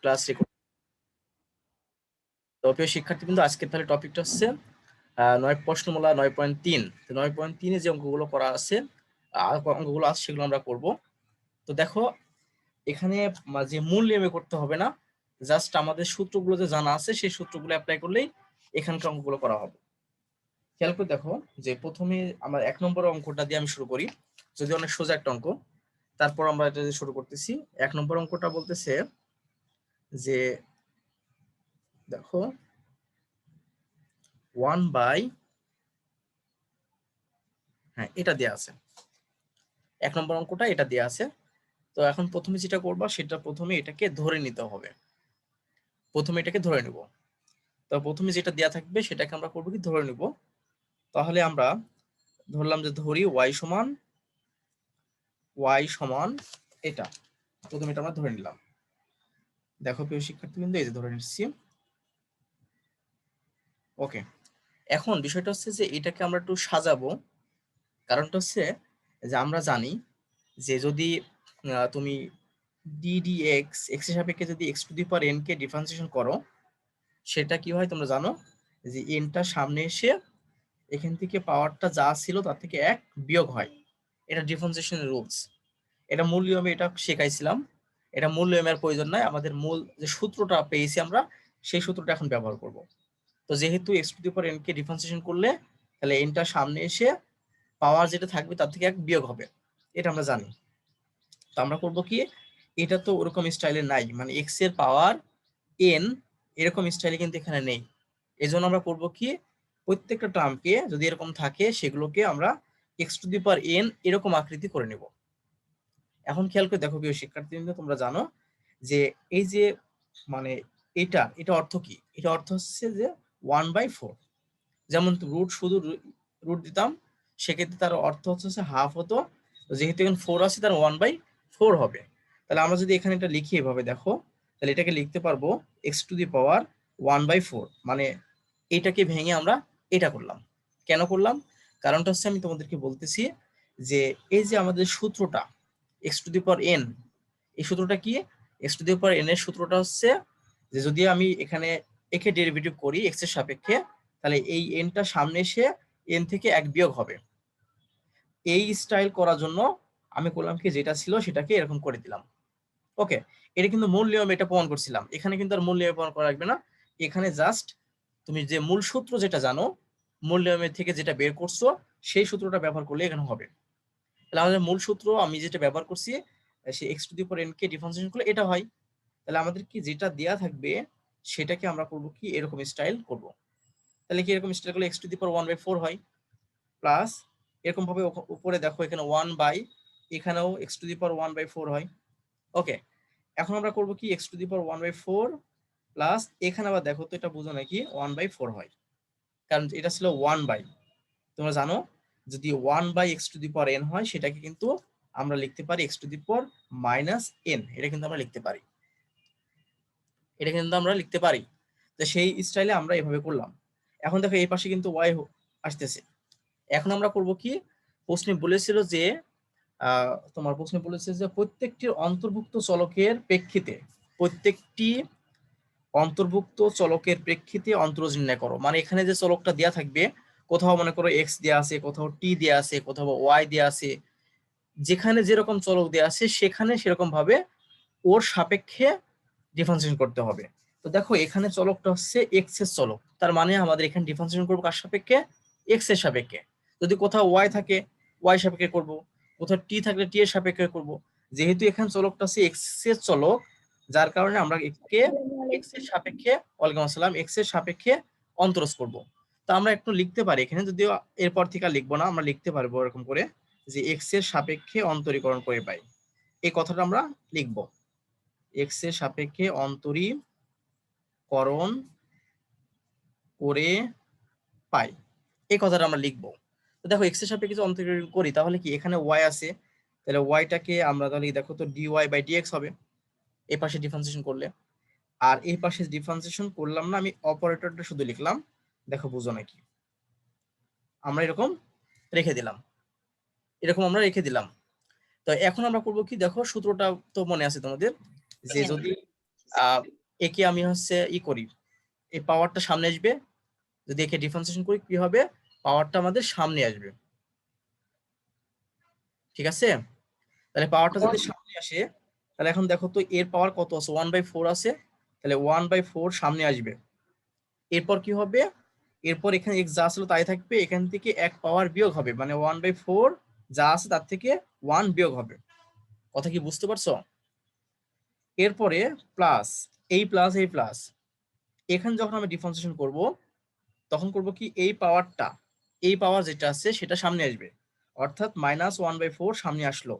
Class record. তো প্রিয় শিক্ষার্থী কিন্তু আজকে তাহলে টপিকটা হচ্ছে 9 প্রশ্নমালা 9.3। তো 9.3 যে অঙ্কগুলো করা আছে অঙ্কগুলো আছে সেগুলো আমরা করব। তো দেখো এখানে যে মূল নিয়মে করতে হবে না, জাস্ট আমাদের সূত্রগুলো যে জানা আছে সেই সূত্রগুলো অ্যাপ্লাই করলেই এখানকার অঙ্কগুলো করা হবে। খেয়াল করে দেখো যে প্রথমে আমার 1 নম্বর অঙ্কটা দিয়ে আমি শুরু করি, যদি অনেক সোজা একটা অঙ্ক। তারপর আমরা এটা দিয়ে শুরু করতেছি। 1 নম্বর অঙ্কটা বলতেছে যে দেখো 1 বাই, হ্যাঁ এটা দেয়া আছে, 1 নম্বর অঙ্কটা এটা দেয়া আছে। তো এখন প্রথমে যেটা করবা সেটা প্রথমে এটাকে ধরে নিতে হবে, প্রথমে এটাকে ধরে নেব। তো প্রথমে যেটা দেয়া থাকবে সেটাকে আমরা করবো কি ধরে নেব। তাহলে আমরা ধরলাম যে ধরি y সমান এটা, প্রথমে এটা আমরা ধরে নিলাম। দেখো প্রিয় শিক্ষার্থীবৃন্দ, এই যে ধরে নিচ্ছি। ওকে, এখন বিষয়টা হচ্ছে যে এটাকে আমরা একটু সাজাবো। কারণটা হচ্ছে যে আমরা জানি যে যদি তুমি ddx x এর সাপেক্ষে যদি x to the power n K differentiation করো, সেটা কি হয় তোমরা জানো যে nটা সামনে এসে এখান থেকে পাওয়ারটা যা ছিল তার থেকে 1 বিয়োগ হয়। এটা ডিফারেন্সিয়েশনের রুলস, এটা মূল নিয়মে এটা শেখাইছিলাম। এটা মূল নিয়মের প্রয়োজন নাই, আমাদের মূল যে সূত্রটা পেয়েছি আমরা সেই সূত্রটা এখন ব্যবহার করব। তো যেহেতু x to the power n K differentiation করলে তাহলে nটা সামনে এসে পাওয়ার যেটা থাকবে তার থেকে 1 বিয়োগ হবে, এটা আমরা জানি। তো আমরা করব কি, এটা তো ওরকম স্টাইলে নাই, মানে x এর পাওয়ার n এরকম স্টাইলে কিন্তু এখানে নেই। এজন্য আমরা করব কি, প্রত্যেকটা টার্মকে যদি এরকম থাকে সেগুলোকে আমরা x to the power n এরকম আকৃতি করে নেব। এখন খেয়াল করে দেখো প্রিয় শিক্ষার্থীবৃন্দ, তোমরা জানো যে এই যে মানে এটা অর্থ কি, এটা অর্থ হচ্ছে যে 1/4। যেমন রুট শুধু রুট দিতাম, সেক্ষেত্রে তার অর্থ হচ্ছে হাফ হতো। যেহেতু এখানে 4 আছে তার 1/4 হবে। তাহলে আমরা যদি এখানে এটা লিখি এভাবে দেখো, তাহলে এটাকে লিখতে পারবো x টু দি পাওয়ার 1/4, মানে এটাকে ভেঙে আমরা এটা করলাম। কেন করলাম, কারণটা হচ্ছে আমি তোমাদেরকে বলতেছি যে এই যে আমাদের সূত্রটা x to the power n, এই সূত্রটা কি, x to the power n এর সূত্রটা হচ্ছে যে যদি আমি এখানে একে ডেরিভেটিভ করি x এর সাপেক্ষে, তাহলে এই nটা সামনে এসে n থেকে 1 বিয়োগ হবে। এই স্টাইল করার জন্য আমি করলাম কি, যেটা ছিল সেটাকে এরকম করে দিলাম। ওকে, এটা কিন্তু মূল নিয়ম, এটা প্রমাণ করছিলাম। এখানে কিন্তু আর মূল নিয়ম প্রমাণ করা লাগবে না, এখানে জাস্ট তুমি যে মূল সূত্র যেটা জানো, মূল নিয়মের থেকে যেটা বের করছো সেই সূত্রটা ব্যবহার করলে এখানে হবে। তাহলে আমাদের মূল সূত্র আমি যেটা ব্যবহার করছি সেই x to the power n K differentiation করলে এটা হয়। তাহলে আমাদের কি যেটা দেয়া থাকবে সেটাকে আমরা করব কি এরকম স্টাইল করব। তাহলে কি এরকম স্টাইল করলে x টু দি পাওয়ার 1/4 হয়, প্লাস এরকম ভাবে উপরে দেখো এখানে 1 বাই, এখানেও x টু দি পাওয়ার 1/4 হয়। ওকে, এখন আমরা করব কি x to the power 1/4 plus এখানে আবার দেখো তো এটা বুঝো নাকি 1/4 হয়, কারণ এটা ছিল 1 বাই, তোমরা জানো যদি 1 by x to the power n হয় সেটাকে কিন্তু আমরা লিখতে পারি x to the power -n, এটা কিন্তু আমরা লিখতে পারি, এটা কিন্তু আমরা লিখতে পারি। তো সেই স্টাইলে আমরা এভাবে করলাম। এখন দেখো এই পাশে কিন্তু y আসতেছে। এখন আমরা করব কি, প্রশ্নে বলেছিল যে তোমার প্রশ্নে বলেছে যে প্রত্যেকটি অন্তর্ভুক্ত চলকের প্রেক্ষিতে, প্রত্যেকটি অন্তর্ভুক্ত চলকের প্রেক্ষিতে অন্তরজ নির্ণয় করো। মানে এখানে যে চলকটা দেয়া থাকবে, কোথাও মনে করো x দেয়া আছে, কোথাও t দেয়া আছে, কোথাও y দেয়া আছে, যেখানে যেরকম চলক দেয়া আছে সেখানে সেরকম ভাবে ওর সাপেক্ষে ডিফারেন্সিয়েশন করতে হবে। তো দেখো এখানে চলকটা হচ্ছে x এর চলক, তার মানে আমাদের এখানে ডিফারেন্সিয়েশন করবো কার সাপেক্ষে, x এর সাপেক্ষে। যদি কোথাও y থাকে y সাপেক্ষে করব, কোথাও t থাকলে t এর সাপেক্ষে করব। যেহেতু এখানে চলকটা হচ্ছে x এর চলক, যার কারণে আমরা একে x এর সাপেক্ষে, ওয়ালাইকুম আসসালাম, x এর সাপেক্ষে অন্তরজ করব। তো আমরা একটু লিখতে পারি এখানে, যদিও এরপর থেকে আর লিখবো না, আমরা লিখতে পারবো এরকম করে যে x এর সাপেক্ষে অন্তরীকরণ করে পাই, এই কথাটা আমরা লিখবো, x এর সাপেক্ষে অন্তরীকরণ করে পাই, এই কথাটা আমরা লিখবো। তো দেখো x এর সাপেক্ষে যদি অন্তরীকরণ করি তাহলে কি এখানে y আছে, তাহলে yটাকে আমরা তাহলে দেখো তো dy বাই dx হবে এই পাশে ডিফারেন্সিয়েশন করলে। আর এই পাশে ডিফারেন্সিয়েশন করলাম না, আমি অপারেটরটা শুধু লিখলাম, দেখো বুঝো নাকি, আমরা এরকম রেখে দিলাম, এরকম আমরা রেখে দিলাম। তো এখন আমরা করবো কি, দেখো সূত্রটা তো মনে আছে তোমাদের, যে যদি একে আমি হচ্ছে করি, এই পাওয়ারটা সামনে আসবে, যদি একে ডিফারেন্সিয়েশন করি কি হবে, পাওয়ারটা আমাদের সামনে আসবে। ঠিক আছে, তাহলে পাওয়ারটা যদি সামনে আসে, তাহলে এখন দেখো তো এর পাওয়ার কত আছে, 1/4 আছে, তাহলে 1/4 সামনে আসবে। এরপর কি হবে, এরপর এখানে x যা ছিল তাই থাকবে, এখান থেকে এক পাওয়ার বিয়োগ হবে, মানে 1/4 যা আছে তার থেকে 1 বিয়োগ হবে। কথা কি বুঝতে পারছো? এরপরে প্লাস, এই প্লাস এই প্লাস, এখানে যখন আমি ডিফারেন্সিয়েশন করব তখন করব কি, এই পাওয়ারটা, এই পাওয়ার যেটা আছে সেটা সামনে আসবে, অর্থাৎ -1/4 সামনে আসলো।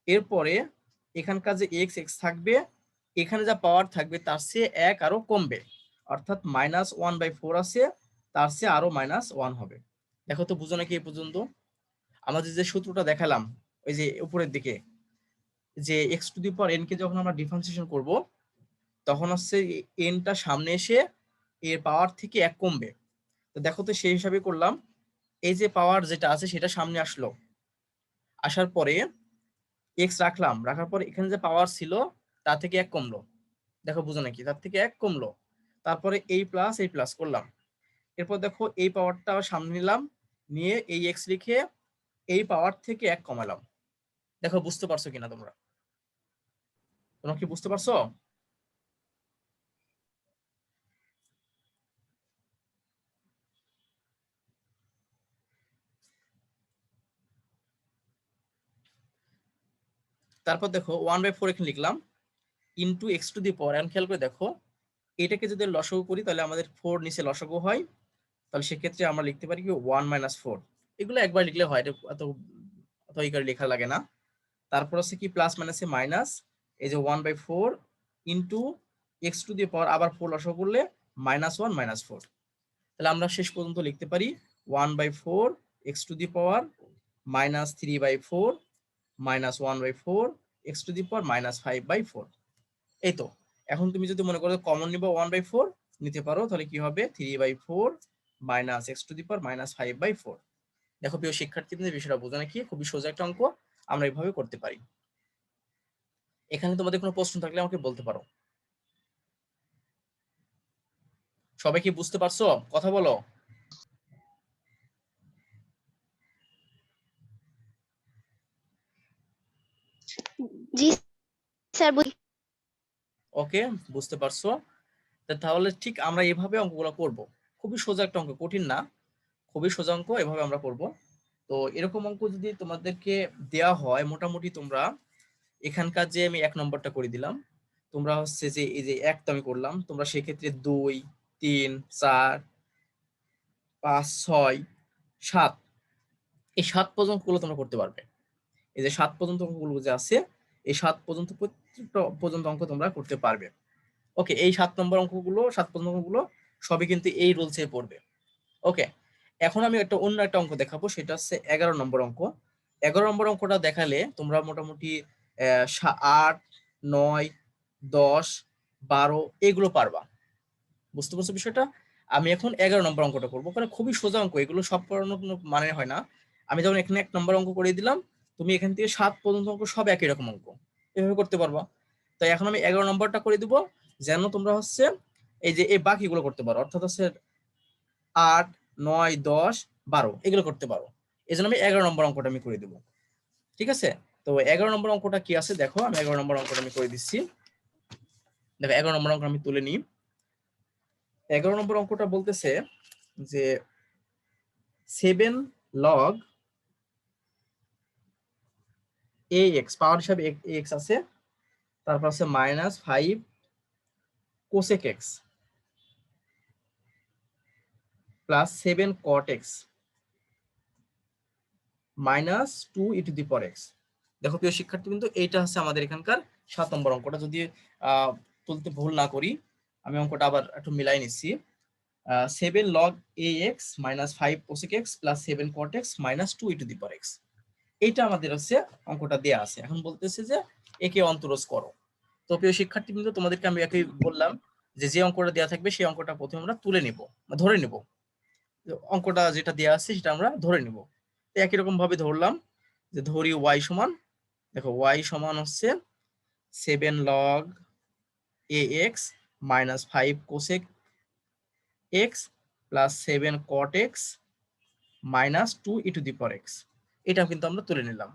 এরপরে এখানকার যে এক্স এক্স থাকবে, এখানে যা পাওয়ার থাকবে তার চেয়ে এক আরো কমবে, অর্থাৎ -1/4 আছে, তার চেয়ে আরো -1 হবে। দেখো তো বুঝো নাকি এই পর্যন্ত? আমাদের যে সূত্রটা দেখালাম ওই যে উপরের দিকে, যে x⁴n কে যখন আমরা ডিফারেন্সিয়েশন করব তখন হচ্ছে এনটা সামনে এসে এর পাওয়ার থেকে এক কমবে। তো দেখো তো সেই হিসাবে করলাম, এই যে পাওয়ার যেটা আছে সেটা সামনে আসলো, আসার পরে এক্স রাখলাম, রাখার পর এখানে যে পাওয়ার ছিল তার থেকে এক কমলো। দেখো বুঝো নাকি, তার থেকে এক কমলো, তারপরে এই প্লাস করলাম। এরপর দেখো এই পাওয়ারটা সামনে নিলাম, নিয়ে এই এক্স লিখে এই পাওয়ার থেকে এক কমালাম। দেখো বুঝতে পারছো কিনা তোমরা? তোমরা কি বুঝতে পারছো? তারপর দেখো 1/4 এখানে লিখলাম, ইন্টু x⁴, এখন খেয়াল করে দেখো, এটাকে যদি লসাগু করি তাহলে আমাদের 4 নিচে লসাগু হয়, তাহলে সেক্ষেত্রে আমরা লিখতে পারি কি 1 - 4। এগুলো একবার লিখলে হয়, এটা এত অত ই করে লেখা লাগে না। তারপর হচ্ছে কি প্লাস মাইনাসে মাইনাস, এই যে 1/4 ইন্টু x⁴, আবার 4 লসাগু করলে -1 -4। তাহলে আমরা শেষ পর্যন্ত লিখতে পারি 1/4 x⁴ -3/4 -1/4 x⁴ -5/4। এই তো। এখন তুমি যদি মনে করো কমন নিবা 1/4 নিতে পারো, তাহলে কি হবে 3/4 x⁴ -5/4। দেখো প্রিয় শিক্ষার্থীদের, বিষয়টা বোঝা নাকি, খুবই সোজা একটা অঙ্ক, আমরা এইভাবে করতে পারি। এখানে তোমাদের কোনো প্রশ্ন থাকলে আমাকে বলতে পারো। সবাই কি বুঝতে পারছো? কথা বলো। জি স্যার। ওকে, বুঝতে পারছো। তাহলে ঠিক আমরা এভাবে অঙ্কগুলো করব। খুবই সোজা একটা অঙ্ক, কঠিন না, খুবই সোজা অঙ্ক, এভাবে আমরা করব। তো এরকম অঙ্ক যদি তোমাদেরকে দেয়া হয়, মোটামুটি তোমরা এখানকার যে আমি 1 নম্বরটা করে দিলাম, তোমরা হচ্ছে যে এই যে 1 তো আমি করলাম, তোমরা সেক্ষেত্রে 2, 3, 4, 5, 6, 7, এই 7 পর্যন্ত গুলো তোমরা করতে পারবে। এই যে 7 পর্যন্ত অঙ্কগুলো যে আছে, এই 7 পর্যন্ত প্রত্যেকটা পর্যন্ত অঙ্ক তোমরা করতে পারবে। ওকে, এই 7 নম্বর অঙ্কগুলো, 7 পর্যন্ত অঙ্কগুলো সবই কিন্তু এই রুলসে পড়বে। ওকে, এখন আমি অন্য একটা অঙ্ক দেখাবো, সেটা হচ্ছে 11 নম্বর অঙ্ক। 11 নম্বর অঙ্কটা দেখালে তোমরা মোটামুটি 8, 9, 10, 12 এগুলো পারবা। বুঝতে পারছো বিষয়টা? আমি এখন 11 নম্বর অঙ্কটা করবো, কারণ খুবই সোজা অঙ্ক, এগুলো সব করানোর কোনো মানে হয় না। আমি যখন এখানে 1 নম্বর অঙ্ক করে দিলাম, তুমি এখান থেকে 7 পর্যন্ত অঙ্ক সব একই রকম অঙ্ক, এভাবে করতে পারবা। তাই এখন আমি 11 নম্বরটা করে দিব, যেন তোমরা হচ্ছে এই যে এই বাকিগুলো করতে পারো, অর্থাৎ হচ্ছে 8, 9, 10, 12 এগুলো করতে পারো। এই জন্য আমি 11 নম্বর অঙ্কটা আমি করে দিব। ঠিক আছে, তো 11 নম্বর অঙ্কটা কি আছে দেখো, আমি 11 নম্বর অঙ্কটা আমি করে দিচ্ছি। দেখো 11 নম্বর অঙ্ক আমি তুলে নিই। 11 নম্বর অঙ্কটা বলতেছে যে 7 log ax, পাওয়ার হিসাবে ax আছে, তারপর আছে -5 cosec x plus 7 cot x -2 e⁴x। দেখো প্রিয় শিক্ষার্থী, কিন্তু এইটা হচ্ছে আমাদের এখানকার 7 নম্বর অঙ্কটা। যদি তুলতে ভুল না করি, আমি অঙ্কটা আবার একটু মিলাই নিচ্ছি। 7 log ax -5 cosec x plus 7 cot x -2 e⁴x। এইটা আমাদের হচ্ছে অঙ্কটা দেয়া আছে। এখন বলতেছে যে একে অন্তরজ করো। তো প্রিয় শিক্ষার্থী, কিন্তু তোমাদেরকে আমি একই বললাম যে যে অঙ্কটা দেয়া থাকবে সেই অঙ্কটা প্রথমে আমরা তুলে নিব, ধরে নিব। অঙ্কটা যেটা দেয়া আছে সেটা আমরা ধরে নিব। তো একই রকম ভাবে ধরলাম, যে ধরি y সমান, দেখো y সমান হচ্ছে 7 log ax minus 5 cosec x plus 7 cot x minus 2 E to the power x. এটা কিন্তু আমরা তুলে নিলাম।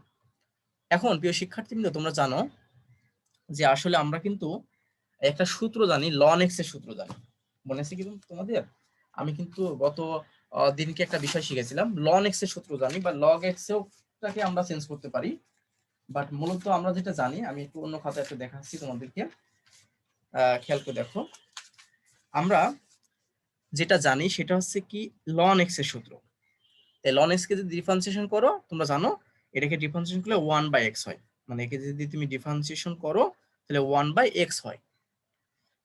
এখন প্রিয় শিক্ষার্থীবৃন্দ, তোমরা জানো যে আসলে আমরা কিন্তু একটা সূত্র জানি, লন এক্স এর সূত্র জানি। মনে আছে কি তোমাদের? আমি কিন্তু গত দিনকে একটা বিষয় শিখেছিলাম, লন এক্স এর সূত্র জানি বা লগ এক্স টাকে আমরা চেঞ্জ করতে পারি। বাট মূলত আমরা যেটা জানি, আমি একটু অন্য খাতায় একটু দেখাচ্ছি তোমাদেরকে, খেয়াল করে দেখো। আমরা যেটা জানি সেটা হচ্ছে কি লন এক্স এর সূত্র। তাই লন এক্স কে যদি ডিফারেন্সিয়েশন করো, তোমরা জানো এটাকে ডিফারেন্সিয়েশন করলে 1/x হয়। মানে একে যদি তুমি ডিফারেন্সিয়েশন করো তাহলে 1/x হয়।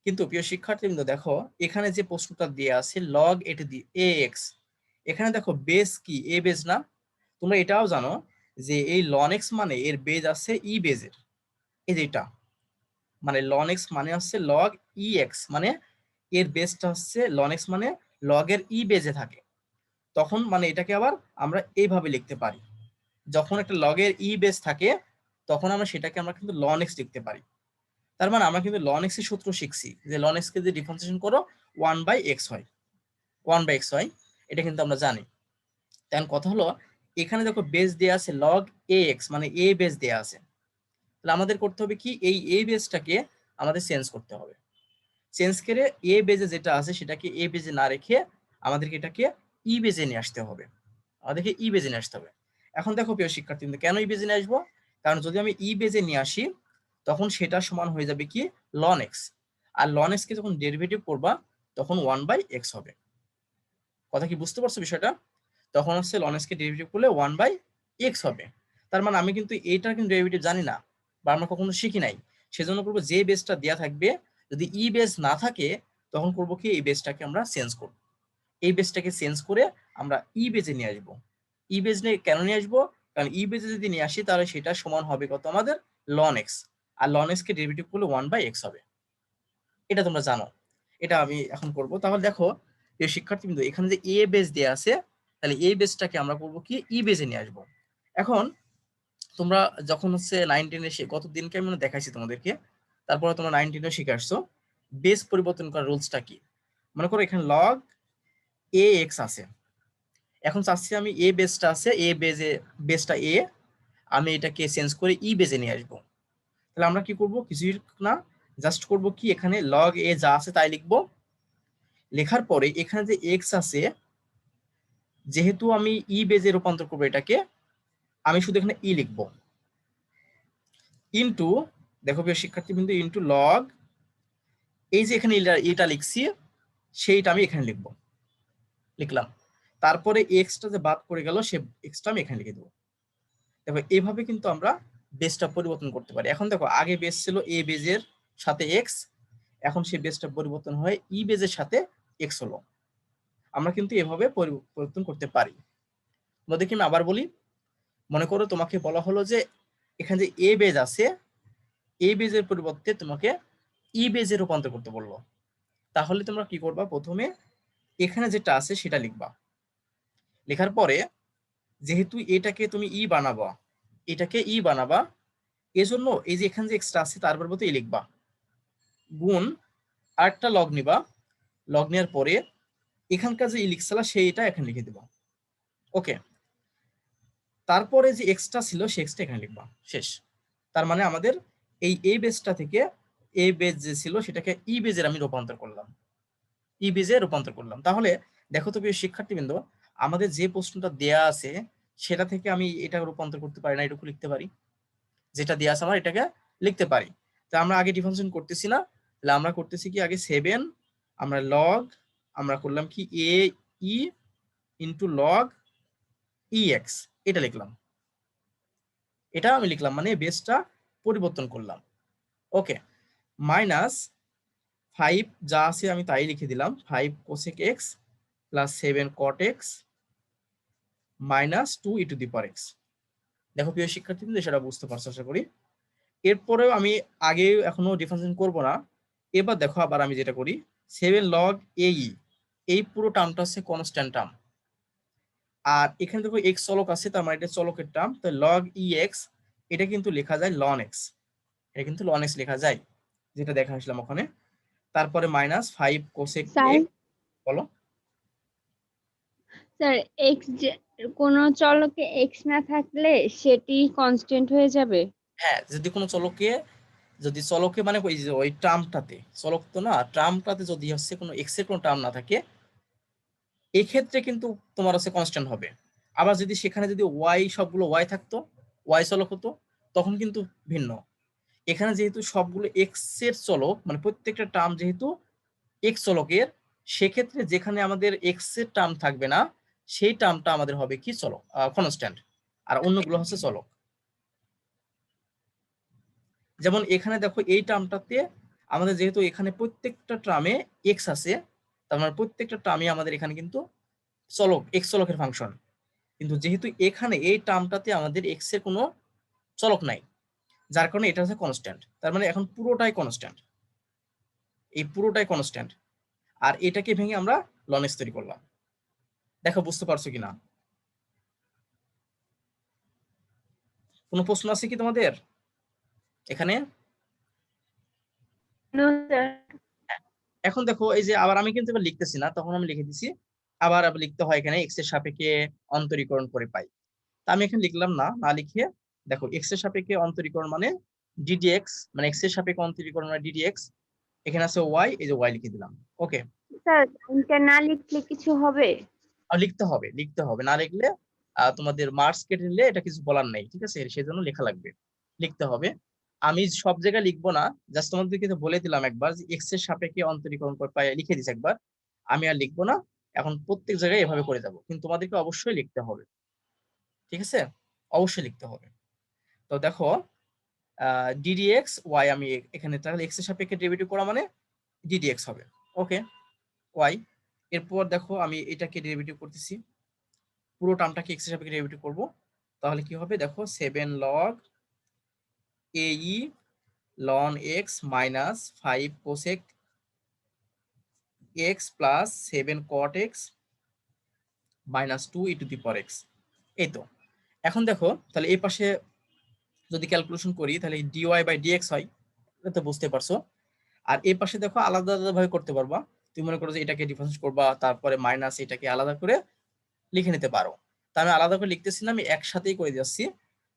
কিন্তু প্রিয় শিক্ষার্থীবৃন্দ দেখো, এখানে যে প্রশ্নটা দেয়া আছে log A to the ax, এখানে দেখো বেস কি a বেস না? তোমরা এটাও জানো যে এই লন এক্স মানে এর বেজ আছে ই বেজের, এই যেটা মানে লন এক্স মানে হচ্ছে লগ ই এক্স, মানে এর বেসটা হচ্ছে লন এক্স মানে লগ এর ই বেজে থাকে। তখন মানে এটাকে আবার আমরা এইভাবে লিখতে পারি, যখন একটা লগের ই বেস থাকে তখন আমরা সেটাকে আমরা কিন্তু লন এক্স লিখতে পারি। তার মানে আমরা কিন্তু লন এক্স এর সূত্র শিখছি যে লন এক্স কে যদি ডিফারেন্সিয়েশন করো 1/x হয়, 1/x হয়, এটা কিন্তু আমরা জানি। তাই কথা হলো, এখানে দেখো বেস দেয়া আছে লগ এ এক্স, মানে এ বেস দেয়া আছে। তাহলে আমাদের করতে হবে কি, এই এ বেসটাকে আমাদের চেঞ্জ করতে হবে। চেঞ্জ করে এ বেজে যেটা আছে সেটাকে এ বেজে না রেখে আমাদেরকে এটাকে ই বেজে নিয়ে আসতে হবে, আমাদেরকে ই বেজে নিয়ে আসতে হবে। এখন দেখো প্রিয় শিক্ষার্থী, কেন ই বেজে নিয়ে আসবো? কারণ যদি আমি ই বেজে নিয়ে আসি তখন সেটা সমান হয়ে যাবে কি লন এক্স, আর লন এক্স কে যখন ডেরিভেটিভ করবা তখন 1/x হবে। কথা কি বুঝতে পারছো বিষয়টা? তখন হচ্ছে লন এক্স কে ডেরিভেটিভ করলে 1/x হবে। তার মানে আমি কিন্তু এইটার কিন্তু ডেরিভেটিভ জানি না বা আমরা কখনো শিখি নাই। সেজন্য করবো যে বেসটা দেয়া থাকবে, যদি ই বেস না থাকে তখন করবো কি এই বেসটাকে আমরা চেঞ্জ করব। এই বেসটাকে চেঞ্জ করে আমরা ই বেজে নিয়ে আসবো। ই বেজ নিয়ে কেন নিয়ে আসবো? কারণ ই বেজে যদি নিয়ে আসি তাহলে সেটা সমান হবে কত আমাদের লন এক্স, আর লন এক্স কে ডেরিভেটিভ করলে 1/x হবে। এটা তোমরা জানো, এটা আমি এখন করব। তাহলে দেখো এই শিক্ষার্থীবৃন্দ, এখানে যে এ বেস দেয়া আছে, তাহলে এই বেসটাকে আমরা করব কি ই বেজে নিয়ে আসবো। এখন তোমরা যখন হচ্ছে 9-10 গত দিনকে আমি দেখাইছি তোমাদেরকে, তারপরে তোমরা 9-10 শিখে আসছো বেস পরিবর্তন করার রুলসটা কি। মনে করো এখানে লগ এ এক্স আছে, এখন চাচ্ছি আমি এ বেসটা আছে, এ বেজে বেসটা এ, আমি এটাকে চেঞ্জ করে ই বেজে নিয়ে আসবো। তাহলে আমরা কি করব, কিছুই না, জাস্ট করব কি এখানে লগ এ যা আছে তাই লিখবো। লেখার পরে এখানে যে এক্স আছে, যেহেতু আমি ই বেজে রূপান্তর করবো এটাকে, আমি শুধু এখানে ই লিখবো, ইনটু, দেখো প্রিয় শিক্ষার্থীবৃন্দ, ইনটু লগ, এই যে এখানে এটা লিখছি সেইটা আমি এখানে লিখবো, লিখলাম। তারপরে এক্সটা যে বাদ পড়ে গেল সে এক্সটা আমি এখানে লিখে দেবো। দেখো এইভাবে কিন্তু আমরা বেসটা পরিবর্তন করতে পারি। এখন দেখো আগে বেস ছিল এ বেজের সাথে এক্স, এখন সেই বেসটা পরিবর্তন হয়ে ই বেজের সাথে এক্স হলো। আমরা কিন্তু এভাবে পরিবর্তন করতে পারি। দেখি আমি আবার বলি, মনে করো তোমাকে বলা হলো যে এখানে যে এ বেজ আছে, এ বেজের পরিবর্তে তোমাকে ই বেজে রূপান্তর করতে বললো। তাহলে তোমরা কি করবা, প্রথমে এখানে যেটা আছে সেটা লিখবা। লেখার পরে যেহেতু এটাকে তুমি ই বানাবা, এটাকে ই বানাবা, এজন্য এই যে এখানে যে এক্সট্রা আছে তার পরিবর্তে ই লিখবা, গুণ আরেকটা লগ নিবা, লগ নেওয়ার পরে এখানকার যে ই লিখছিলা সেইটা এখানে লিখে দিবা। ওকে, তারপরে যে এক্সট্রা ছিল সে এক্সট্রা এখানে লিখবা, শেষ। তার মানে আমাদের এই এ বেজটা থেকে এ বেজ যে ছিল সেটাকে ই বেজের আমি রূপান্তর করলাম, ই বেজে রূপান্তর করলাম। তাহলে দেখো তো প্রিয় শিক্ষার্থীবৃন্দ, আমাদের যে প্রশ্নটা দেয়া আছে সেটা থেকে আমি এটা রূপান্তর করতে পারি না, এটুকু লিখতে পারি, যেটা দেয়া আছে আমার এটাকে লিখতে পারি। তা আমরা আগে ডিফারেন্সিয়েশন করতেছি না, তাহলে আমরা করতেছি কি আগে 7 আমরা লগ, আমরা করলাম কি এ ই ইন্টু লগ ই এক্স, এটা লিখলাম, এটা আমি লিখলাম, মানে বেসটা পরিবর্তন করলাম। ওকে, মাইনাস 5 যা আছে আমি তাই লিখে দিলাম, 5 cosec x plus 7 cot x minus 2 E to the power x. দেখো প্রিয় শিক্ষার্থীবৃন্দ, সেটা বুঝতে পারছো আশা করি। এরপরেও আমি আগে এখনো ডিফারেন্সিয়েশন করব না। এবার দেখো আবার আমি যেটা করি, 7 লগ এই, এই পুরো টার্মটা হচ্ছে কনস্ট্যান্ট টার্ম, আর এখানে দেখো এক্স চলক আছে, তার মানে এটা চলকের টার্ম, তো লগ ই এক্স এটা কিন্তু লেখা যায় লন এক্স, এটা কিন্তু লন এক্স লেখা যায়। যেটা দেখা আসলাম ওখানে, তারপরে মাইনাস 5 কোসেক স্যার এক্স। বলো। স্যার এক্স কোন চলকে এক্স না থাকলে সেটি কনস্ট্যান্ট হয়ে যাবে। হ্যাঁ, যদি কোনো চলকে মানে ওই যে ওই টার্মটাতে, চলক তো না, টার্মটাতে যদি হচ্ছে কোনো এক্স এর কোনো টার্ম না থাকে, এই ক্ষেত্রে কিন্তু তোমার হচ্ছে কনস্ট্যান্ট হবে। আবার যদি সেখানে যদি ওয়াই, সবগুলো ওয়াই থাকতো, ওয়াই চলক হতো, তখন কিন্তু ভিন্ন। এখানে যেহেতু সবগুলো এক্স এর চলক, মানে প্রত্যেকটা টার্ম যেহেতু এক্স চলকের, সেক্ষেত্রে যেখানে আমাদের এক্স এর টার্ম থাকবে না, সেই টার্মটা আমাদের হবে কি, চলক, কনস্ট্যান্ট, আর অন্যগুলো হচ্ছে চলক। যেমন এখানে দেখো এই টার্মটাতে আমাদের যেহেতু এখানে প্রত্যেকটা টার্মে এক্স আছে, তার মানে প্রত্যেকটা টার্মে আমাদের এখানে কিন্তু চলক, এক্স চলকের ফাংশন। কিন্তু যেহেতু এখানে এই টার্মটাতে আমাদের এক্স এর কোনো চলক নাই, যার কারণে এটা হচ্ছে কনস্ট্যান্ট। তার মানে এখন পুরোটাই কনস্ট্যান্ট, এই পুরোটাই কনস্ট্যান্ট। আর এটাকে ভেঙে আমরা লনেক্স তৈরি করলাম। দেখো বুঝতে পারছো কিনা? কোনো প্রশ্ন আছে কি তোমাদের এখানে? No sir. এখন দেখো এই যে আবার আমি কিন্তু এবার লিখতেছি না, তখন আমি লিখে দিছি। আবার লিখতে হয় এখানে এক্স এর সাপেক্ষে অন্তরীকরণ করে পাই। তা আমি এখানে লিখলাম না, না লিখে দেখো এক্স এর সাপেক্ষে অন্তরীকরণ মানে ডিডিএক্স, মানে এক্স এর সাপেক্ষে অন্তরীকরণ মানে ডিডিএক্স। এখানে আছে ওয়াই, এই যে ওয়াই লিখে দিলাম। ওকে। স্যার এটা না লিখলে কিছু হবে? আর লিখতে হবে, লিখতে হবে, না লিখলে তোমাদের মার্কস কেটে নিলে এটা কিছু বলার নেই, ঠিক আছে? সেই জন্য লেখা লাগবে, লিখতে হবে। আমি সব জায়গায় লিখবো না, জাস্ট তোমাদেরকে তো বলে দিলাম একবার যে এক্স এর সাপেক্ষে অন্তরীকরণ করে পাই, লিখে দিস একবার। আমি আর লিখবো না, এখন প্রত্যেক জায়গায় এভাবে করে যাবো, কিন্তু তোমাদেরকে অবশ্যই লিখতে হবে, ঠিক আছে? অবশ্যই লিখতে হবে। তো দেখো ডিডিএক্স ওয়াই, আমি এখানে তাহলে এক্স এর সাপেক্ষে ডেরিভেটিভ করা মানে ডিডিএক্স হবে। ওকে, ওয়াই। এরপর দেখো আমি এটাকে ডেরিভেটিভ করতেছি, পুরো টার্মটাকে এক্স এর সাপেক্ষে ডেরিভেটিভ করব। তাহলে কি হবে দেখো, 7 log AE ln x minus 5 cosec x plus 7 cot x minus 2 e two the power x। এই তো। এখন দেখো তাহলে এই পাশে যদি ক্যালকুলেশন করি তাহলে dy বাই dx হয়, এটা তো বুঝতে পারছো। আর এই পাশে দেখো আলাদা আলাদা ভাবে করতে পারবা, তুমি মনে করো যে এটাকে ডিফারেন্স করবা, তারপরে মাইনাস এটাকে আলাদা করে লিখে নিতে পারো। তা আমি আলাদা করে লিখতেছি না, আমি একসাথেই করে যাচ্ছি।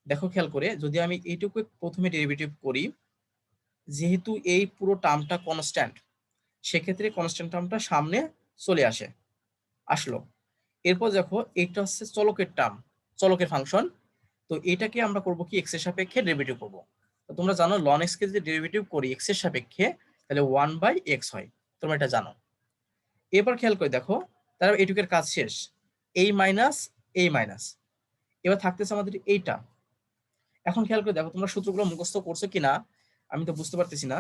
দেখো খেয়াল করে, যদি আমি এইটুকু প্রথমে ডেরিভেটিভ করি, যেহেতু এই পুরো টার্মটা কনস্ট্যান্ট, সেক্ষেত্রে কনস্ট্যান্ট টার্মটা সামনে চলে আসলো। এরপর দেখো এটা হচ্ছে চলকের টার্ম, চলকের ফাংশন। তো এটাকে আমরা করব কি, এক্স এর সাপেক্ষে ডেরিভেটিভ করব। তো তোমরা জানো লন এক্স কে যদি ডেরিভেটিভ করি এক্স এর সাপেক্ষে, তাহলে 1/x হয়, তোমরা এটা জানো। এবার খেয়াল করে দেখো, তারপর এইটুকের কাজ শেষ, এই মাইনাস এই মাইনাস, এবার থাকতেছে আমাদের এইটা। এখন খেয়াল করে দেখো তোমরা সূত্রগুলো মুখস্থ করছো কিনা, আমি তো বুঝতে পারতেছি না।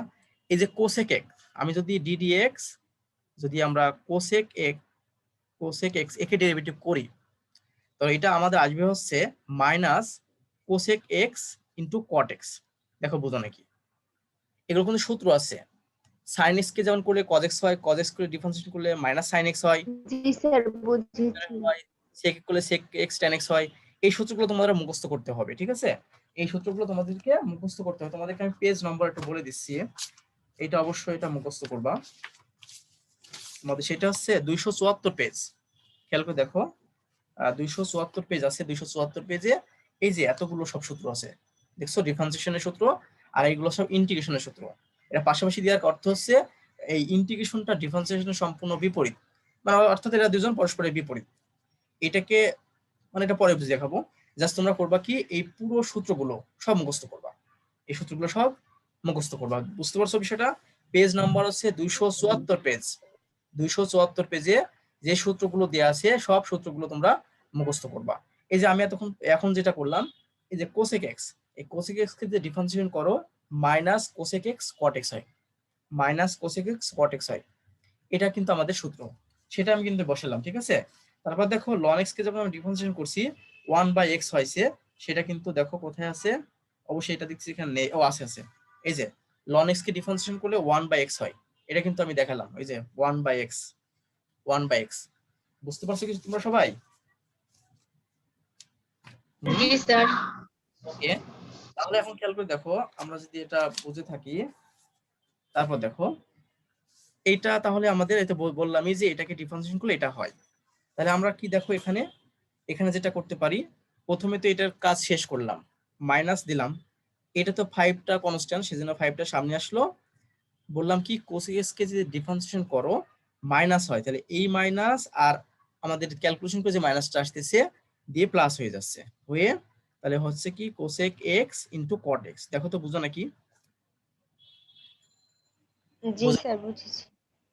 এই যে কোসেক এক্স, আমি যদি ডিডিএক্স, যদি আমরা কোসেক এক্স একে ডেরিভেটিভ করি, তো এটা আমাদের আসবে হচ্ছে minus cosec x into cot x. দেখো বুঝো নাকি, এগুলো কিন্তু সূত্র আছে। সাইন এক্স কে যেমন করলে কজ এক্স হয়, কজ এক্স করে ডিফারেন্সিয়েশন করলে মাইনাস সাইন এক্স হয়, জি স্যার বুঝেছি। সেক করলে সেক এক্স ট্যান এক্স হয়। এই সূত্রগুলো তোমাদের মুখস্থ করতে হবে, ঠিক আছে? এই সূত্রগুলো তোমাদেরকে মুখস্থ করতে হবে। তোমাদেরকে আমি পেজ নম্বর একটু বলে দিচ্ছি, এটা অবশ্যই এটা মুখস্থ করবা। তোমাদের সেটা হচ্ছে 274 পেজ। খেয়াল করে দেখো 274 পেজ আছে, 274 পেজে এই যে এতগুলো সব সূত্র আছে, দেখছো? ডিফারেন্সিয়েশনের সূত্র, আর এইগুলো সব ইন্টিগ্রেশনের সূত্র। এটা পাশাপাশি দেওয়ার অর্থ হচ্ছে এই ইন্টিগ্রেশনটা ডিফারেন্সিয়েশনের সম্পূর্ণ বিপরীত, মানে অর্থাৎ এরা দুজন পরস্পরের বিপরীত। এটাকে মানে এটা পরে বুঝে দেখাবো। জাস্ট তোমরা করবা কি, এই পুরো সূত্রগুলো সব মুখস্থ করবা, এই সূত্রগুলো সব মুখস্থ করবা। বুঝতে পারছো বিষয়টা? পেজ নাম্বার হচ্ছে 274 পেজ। 274 পেজে যে সূত্রগুলো দেওয়া আছে সব সূত্রগুলো তোমরা মুখস্থ করবা। এই যে আমি এখন যেটা করলাম, এই যে কোসেক এক্স, এই কোসেক এক্স কে যে ডিফারেন্সিয়েশন করো, minus cosec X cot X হয়, minus cosec X cot X হয়। এটা কিন্তু আমাদের সূত্র, সেটা আমি কিন্তু বসালাম, ঠিক আছে? তারপর দেখো লন এক্স কে যখন আমি ডিফারেন্সিয়েশন করছি 1/x হয়েছে, সেটা কিন্তু দেখো কোথায় আছে, অবশ্যই এটা দেখছি এখানে নেই, ও আছে আছে। এই যে লন এক্স কে ডিফারেন্সিয়েশন করলে 1/x হয়, এটা কিন্তু আমি দেখালাম, ওই যে 1/x, 1/x। বুঝতে পারছো কিছু তোমরা সবাই? জি স্যার। ওকে। তাহলে এখন খেয়াল করে দেখো, আমরা যদি এটা বুঝে থাকি, তারপর দেখো এইটা তাহলে আমাদের এটা বললামই যে এটাকে ডিফারেন্সিয়েশন করলে এটা হয়। তাহলে আমরা কি দেখো এখানে এখানে যেটা করতে পারি, প্রথমে তো এটার কাজ শেষ করলাম, মাইনাস দিলাম, এটা তো 5টা কনস্ট্যান্ট সেজন্য 5টা সামনে আসলো, বললাম কি কোসিএস কে যদি ডিফারেন্সিয়েশন করো মাইনাস হয়, তাহলে এই মাইনাস আর আমাদের ক্যালকুলেশন করে যে মাইনাসটা আসতেছে দিয়ে প্লাস হয়ে যাচ্ছে, হয়ে তাহলে হচ্ছে কি cosec x into cot x. দেখো তো বুঝো নাকি? জি স্যার বুঝেছি।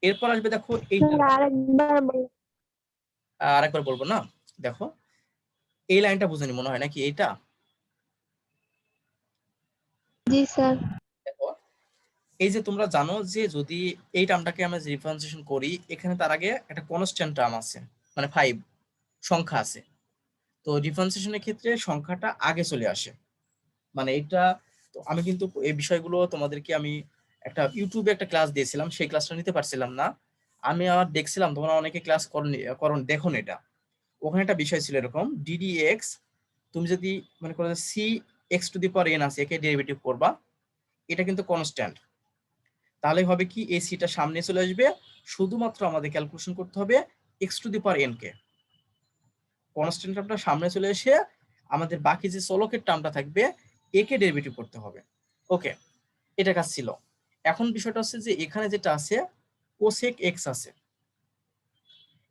এরপর আসবে দেখো এইটা, আরেকবার বলুন। আরেকবার বলবো না, দেখো এই লাইনটা বুঝেনি মনে হয় নাকি এইটা? জি স্যার। দেখো এই যে তোমরা জানো যে যদি এই টার্মটাকে আমরা ডিফারেন্সিয়েশন করি, এখানে তার আগে একটা কনস্ট্যান্ট টার্ম আছে, মানে 5 সংখ্যা আছে, তো ডিফারেন্সিয়েশনের ক্ষেত্রে সংখ্যাটা আগে চলে আসে। মানে এটা তো আমি কিন্তু এই বিষয়গুলো তোমাদেরকে আমি একটা ইউটিউবে একটা ক্লাস দিয়েছিলাম, সেই ক্লাসটা নিতে পারছিলাম না, আমি আর দেখছিলাম তোমরা অনেকে ক্লাস করুন দেখুন এটা, ওখানে একটা বিষয় ছিল এরকম ডিডিএক্স, তুমি যদি মনে করো c x to the power n আছে একে ডেরিভেটিভ করবা, এটা কিন্তু কনস্ট্যান্ট, তাহলে হবে কি এই সিটা সামনে চলে আসবে, শুধুমাত্র আমাদের ক্যালকুলেশন করতে হবে X to the power N কে, কনস্ট্যান্ট টার্মটা সামনে চলে এসে আমাদের বাকি যে চলকের টার্মটা থাকবে একে ডেরিভেটিভ করতে হবে। ওকে, এটা কাজ ছিল। এখন বিষয়টা হচ্ছে যে এখানে যেটা আছে কোসেক এক্স আছে,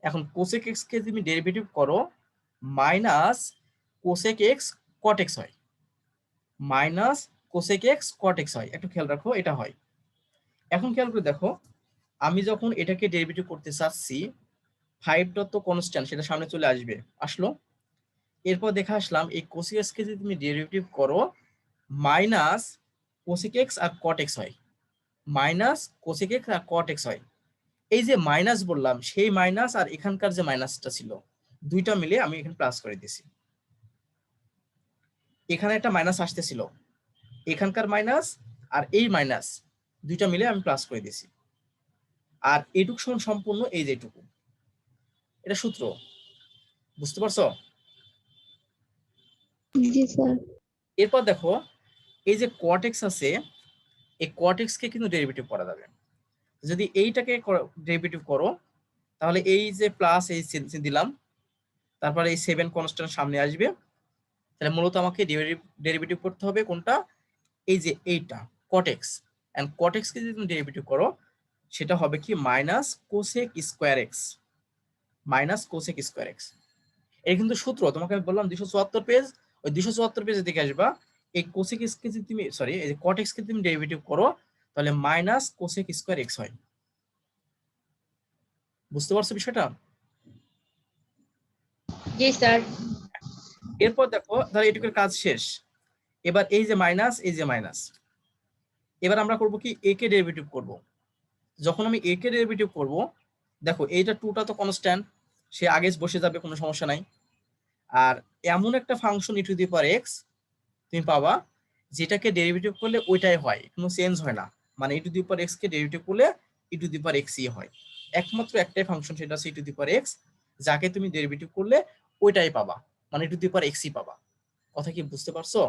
এখন কোসেক এক্স কে তুমি ডেরিভেটিভ করো minus cosec X cot X হয়, minus cosec X cot X হয়, একটু খেয়াল রাখো এটা হয়। এখন খেয়াল করে দেখো আমি যখন এটাকে ডেরিভেটিভ করতে চাচ্ছি 5টা তো কনস্ট্যান্ট সেটা সামনে চলে আসবে, আসলো, এরপর দেখা আসলাম এই কোসেক এক্স কে যদি তুমি ডেরিভেটিভ করো মাইনাস কোসেক এক্স আর কট এক্স হয়, মাইনাস কোসেক এক্স আর কট এক্স হয়, এই যে মাইনাস বললাম সেই মাইনাস আর এখানকার যে মাইনাসটা ছিল দুইটা মিলে আমি এখানে প্লাস করে দিয়েছি, এখানে একটা মাইনাস আসতেছিল, এখানকার মাইনাস আর এই মাইনাস দুইটা মিলে আমি প্লাস করে দিয়েছি, আর এটুক সমান সম্পূর্ণ এই যেটুকু, এটা সূত্র, বুঝতে পারছো? জি স্যার। এরপর দেখো এই যে কট এক্স আছে, এই কট এক্স কে কিন্তু ডেরিভেটিভ করা যাবে, যদি এইটাকে ডেরিভেটিভ করো তাহলে এই যে প্লাস এই দিলাম, তারপরে এই 7 কনস্ট্যান্ট সামনে আসবে, তাহলে মূলত আমাকে ডেরিভেটিভ করতে হবে কোনটা, এই যে এইটা cot x, and cot x কে যদি তুমি ডেরিভেটিভ করো সেটা হবে কি minus cosec square x, minus cosec square x. এই কিন্তু সূত্র তোমাকে আমি বললাম 274 পেজ, ওই 274 পেজে দেখে আসবা, এই কোসেক এক্স কে যদি তুমি সরি এই যে cot x কে তুমি ডেরিভেটিভ করো তাহলে মাইনাস কোসেক স্কয়ার এক্স হয়, বুঝতে পারছো বিষয়টা? জি স্যার। এরপর দেখো তাহলে এটুকুর কাজ শেষ, এবার এই যে মাইনাস এই যে মাইনাস, এবার আমরা করব কি এ কে ডেরিভেটিভ করব, যখন আমি এ কে ডেরিভেটিভ করব দেখো এইটা 2টা তো কনস্ট্যান্ট, সে আগে বসে যাবে কোনো সমস্যা নাই, আর এমন একটা function E to the power x তুমি পাবা যেটাকে ডেরিভেটিভ করলে ওইটাই হয়, কোনো চেঞ্জ হয় না, মানে E to the power X কে ডেরিভেটিভ করলে E to the power x ই হয়, একমাত্র একটাই ফাংশন সেটা হচ্ছে ই টু দি পাওয়ার এক্স, যাকে তুমি ডেরিভেটিভ করলে ওইটাই পাবা, মানে E to the power x ই পাবা। কথা কি বুঝতে পারছো?